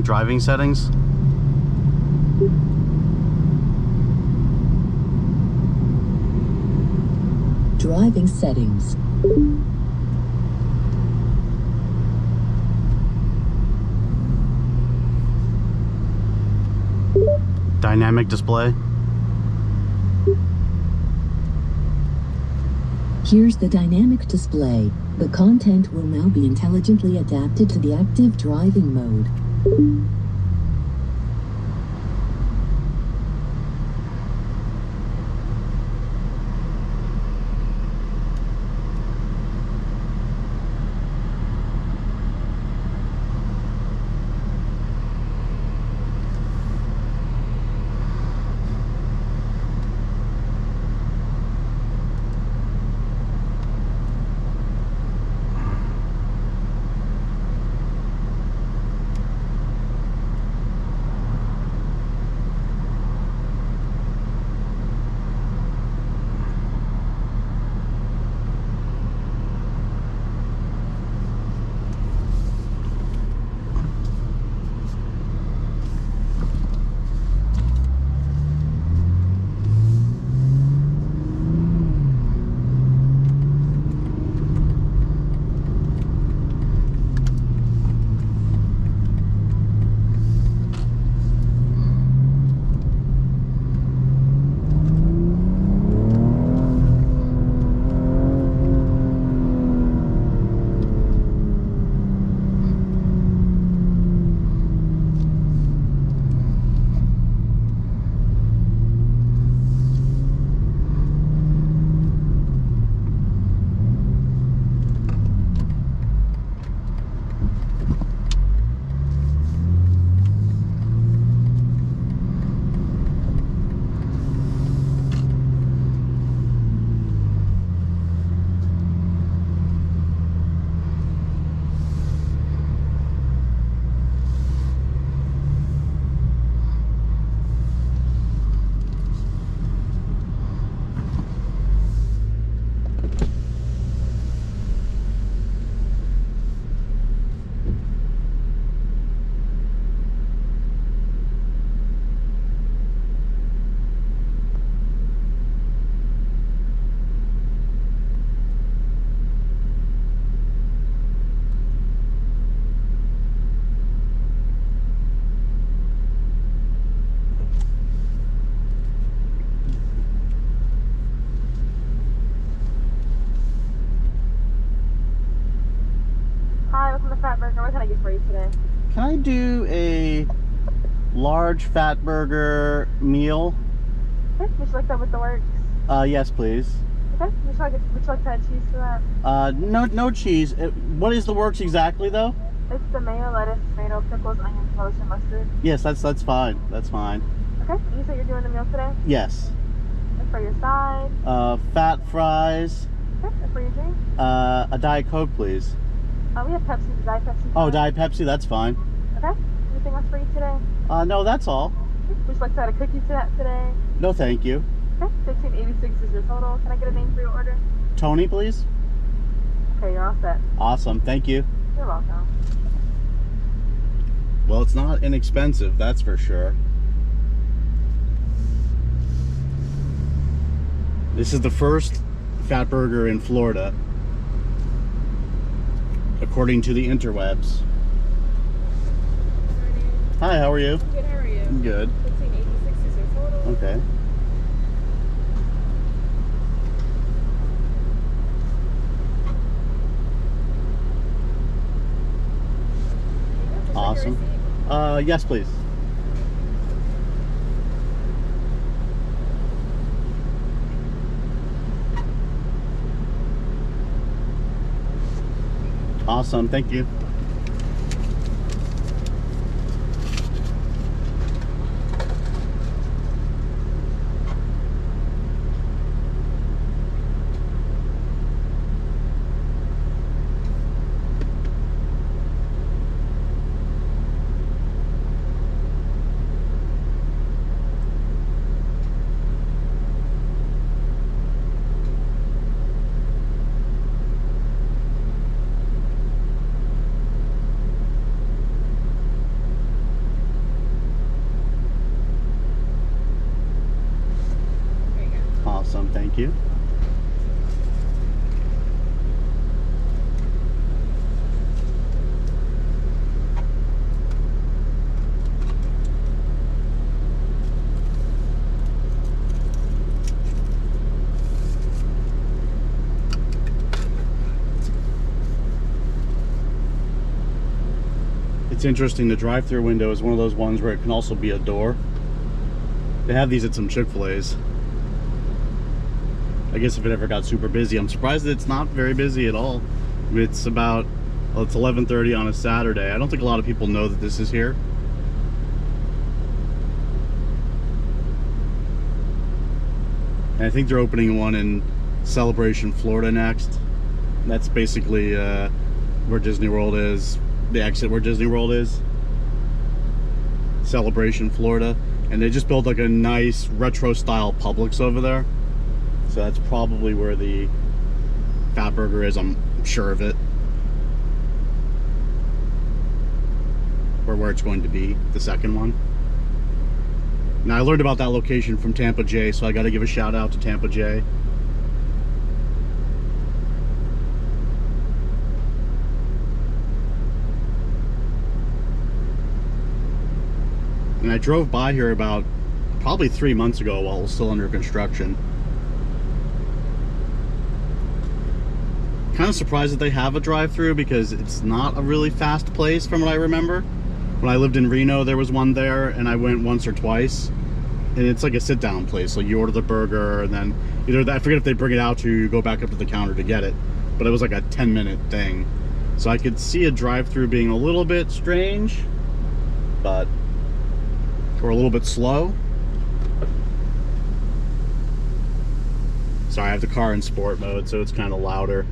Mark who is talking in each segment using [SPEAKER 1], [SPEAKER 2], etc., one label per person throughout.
[SPEAKER 1] dynamic driving settings.
[SPEAKER 2] Driving settings.
[SPEAKER 1] Dynamic display.
[SPEAKER 2] Here's the dynamic display. The content will now be intelligently adapted to the active driving mode.
[SPEAKER 3] Fatburger. What can I get for you today?
[SPEAKER 1] Can I do a large Fatburger meal?
[SPEAKER 3] Okay, would you like that with the works?
[SPEAKER 1] Yes, please.
[SPEAKER 3] Okay, would you like to add cheese to that?
[SPEAKER 1] No cheese. What is the works exactly, though?
[SPEAKER 3] It's the mayo, lettuce, tomato, pickles, onions, relish, and mustard.
[SPEAKER 1] Yes, that's fine. That's fine.
[SPEAKER 3] Okay, you said you're doing the meal today?
[SPEAKER 1] Yes.
[SPEAKER 3] And for your side?
[SPEAKER 1] Fat fries.
[SPEAKER 3] Okay, and for your drink?
[SPEAKER 1] A Diet Coke, please.
[SPEAKER 3] We have Pepsi, Diet Pepsi.
[SPEAKER 1] Oh, Diet Pepsi, that's fine.
[SPEAKER 3] Okay, anything else for you today?
[SPEAKER 1] No, that's all.
[SPEAKER 3] Okay. Would you like to add a cookie to that today?
[SPEAKER 1] No, thank you.
[SPEAKER 3] Okay, $15.86 is your total. Can I get a name for your order?
[SPEAKER 1] Tony, please.
[SPEAKER 3] Okay, you're all set.
[SPEAKER 1] Awesome, thank you.
[SPEAKER 3] You're welcome.
[SPEAKER 1] Well, it's not inexpensive, that's for sure. This is the first Fatburger in Florida, according to the interwebs. Hi, how are you?
[SPEAKER 3] I'm good, how are you?
[SPEAKER 1] I'm good.
[SPEAKER 3] $15.86 is your total.
[SPEAKER 1] Okay. Awesome. Yes, please. Awesome, thank you. Thank you. It's interesting, the drive-through window is one of those ones where it can also be a door. They have these at some Chick-fil-A's. I guess if it ever got super busy. I'm surprised that it's not very busy at all. It's about, well, it's 11:30 on a Saturday. I don't think a lot of people know that this is here. And I think they're opening one in Celebration, Florida next. And that's basically where Disney World is. The exit where Disney World is. Celebration, Florida. And they just built like a nice retro style Publix over there. So that's probably where the Fatburger is, I'm sure of it. Or where it's going to be, the second one. Now I learned about that location from Tampa J, so I got to give a shout out to Tampa J. And I drove by here about probably 3 months ago while it was still under construction. Kind of surprised that they have a drive-through because it's not a really fast place from what I remember. When I lived in Reno, there was one there, and I went once or twice. And it's like a sit-down place. So you order the burger, and then either I forget if they bring it out to you, you go back up to the counter to get it. But it was like a 10-minute thing. So I could see a drive-through being a little bit strange, but or a little bit slow. Sorry, I have the car in sport mode, so it's kind of louder.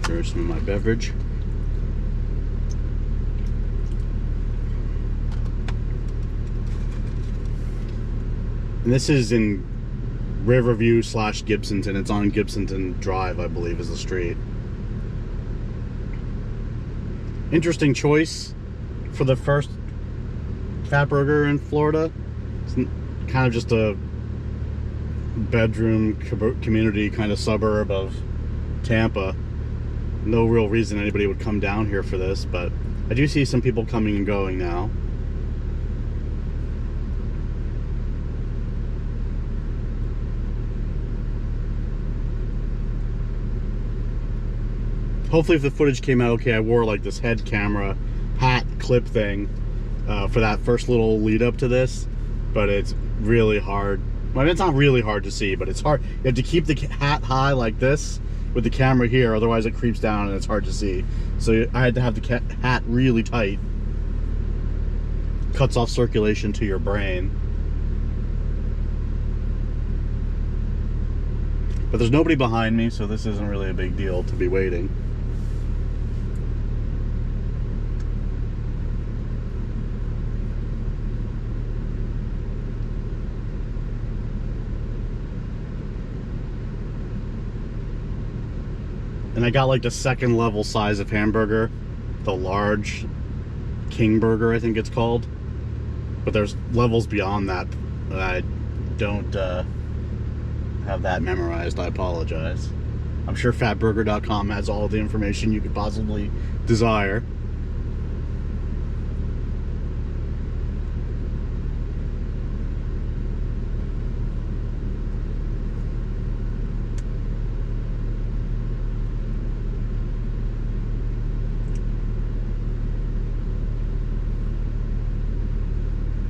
[SPEAKER 1] There's some of my beverage. And this is in Riverview / Gibsonton. It's on Gibsonton Drive, I believe, is the street. Interesting choice for the first Fatburger in Florida. It's kind of just a bedroom community kind of suburb of Tampa. No real reason anybody would come down here for this, but I do see some people coming and going now. Hopefully if the footage came out okay, I wore like this head camera hat clip thing for that first little lead up to this, but it's really hard. Well, it's not really hard to see, but it's hard. You have to keep the hat high like this with the camera here, otherwise it creeps down and it's hard to see. So I had to have the hat really tight. Cuts off circulation to your brain. But there's nobody behind me, so this isn't really a big deal to be waiting. And I got like the second level size of hamburger, the large king burger, I think it's called. But there's levels beyond that. I don't have that memorized. I apologize. I'm sure fatburger.com has all the information you could possibly desire.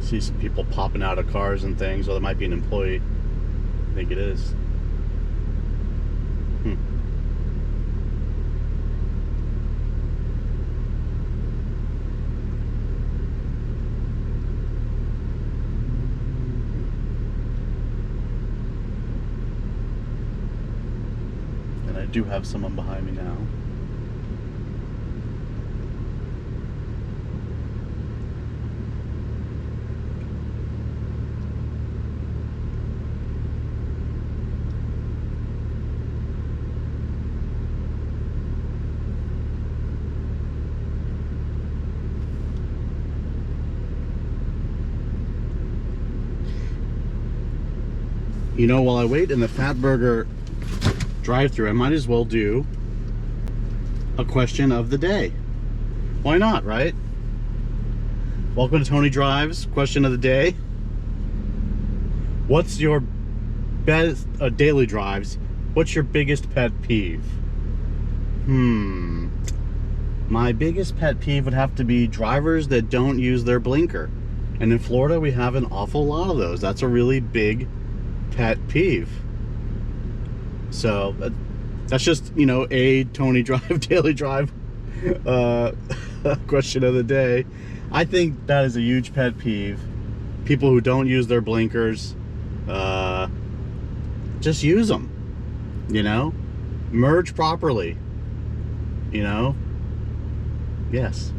[SPEAKER 1] See some people popping out of cars and things. Oh, that might be an employee. I think it is. And I do have someone behind me now. You know, while I wait in the Fatburger drive-thru, I might as well do a question of the day. Why not, right? Welcome to Tony Drives, question of the day. What's your best daily drives? What's your biggest pet peeve? My biggest pet peeve would have to be drivers that don't use their blinker. And in Florida, we have an awful lot of those. That's a really big pet peeve. So that's just, you know, a Tony Drive daily drive question of the day. I think that is a huge pet peeve. People who don't use their blinkers, just use them, you know, merge properly, you know. Yes.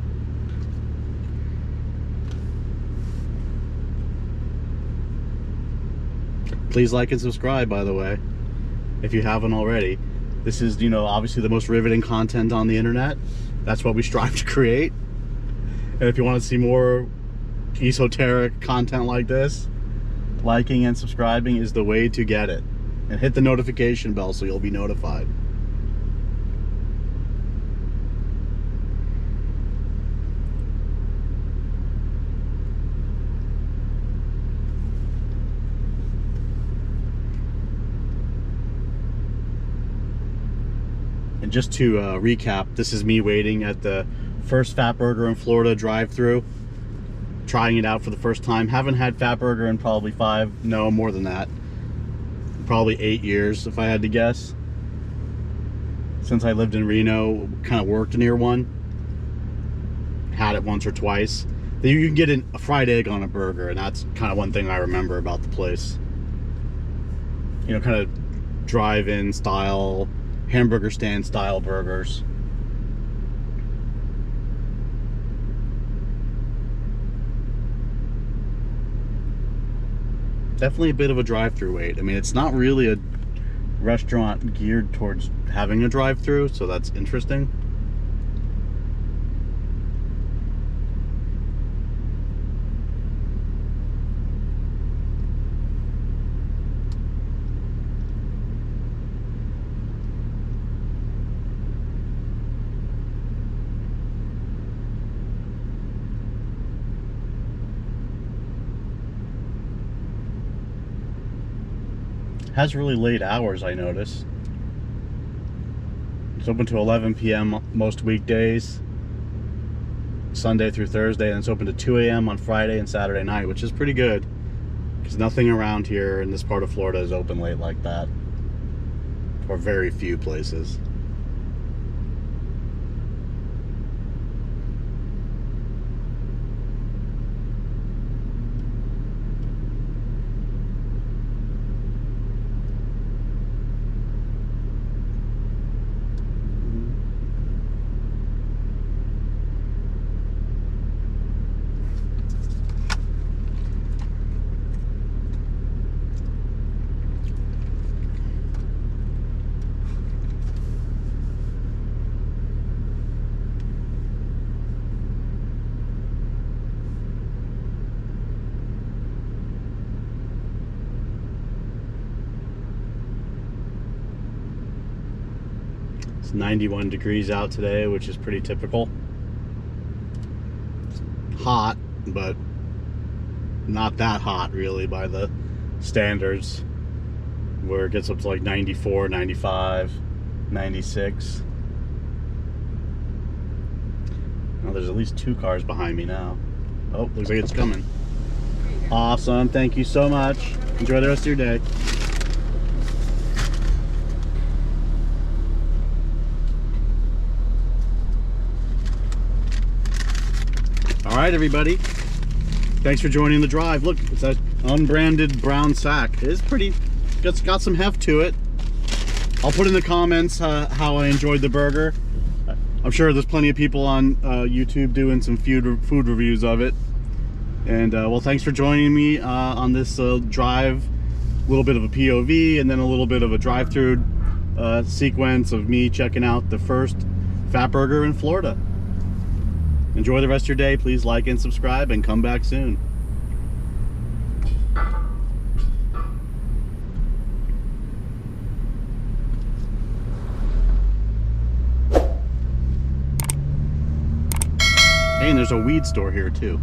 [SPEAKER 1] Please like and subscribe, by the way, if you haven't already. This is, you know, obviously the most riveting content on the internet. That's what we strive to create. And if you want to see more esoteric content like this, liking and subscribing is the way to get it. And hit the notification bell so you'll be notified. And just to recap, this is me waiting at the first Fatburger in Florida drive-thru, trying it out for the first time. Haven't had Fatburger in probably more than that, probably 8 years if I had to guess. Since I lived in Reno, kind of worked near one, had it once or twice. You can get a fried egg on a burger, and that's kind of one thing I remember about the place. You know, kind of drive-in style, hamburger stand style burgers. Definitely a bit of a drive-through wait. I mean, it's not really a restaurant geared towards having a drive-through, so that's interesting. Has really late hours, I notice. It's open to 11 p.m. most weekdays, Sunday through Thursday, and it's open to 2 a.m. on Friday and Saturday night, which is pretty good because nothing around here in this part of Florida is open late like that, or very few places. It's 91 degrees out today, which is pretty typical. Hot, but not that hot really by the standards, where it gets up to like 94, 95, 96. Well, there's at least 2 cars behind me now. Oh, looks like it's coming. Awesome, thank you so much. Enjoy the rest of your day. All right, everybody. Thanks for joining the drive. Look, it's that unbranded brown sack. It is pretty, it's got some heft to it. I'll put in the comments how I enjoyed the burger. I'm sure there's plenty of people on YouTube doing some food reviews of it. And well, thanks for joining me on this drive. A little bit of a POV and then a little bit of a drive-through sequence of me checking out the first Fatburger in Florida. Enjoy the rest of your day. Please like and subscribe and come back soon. Hey, and there's a weed store here too.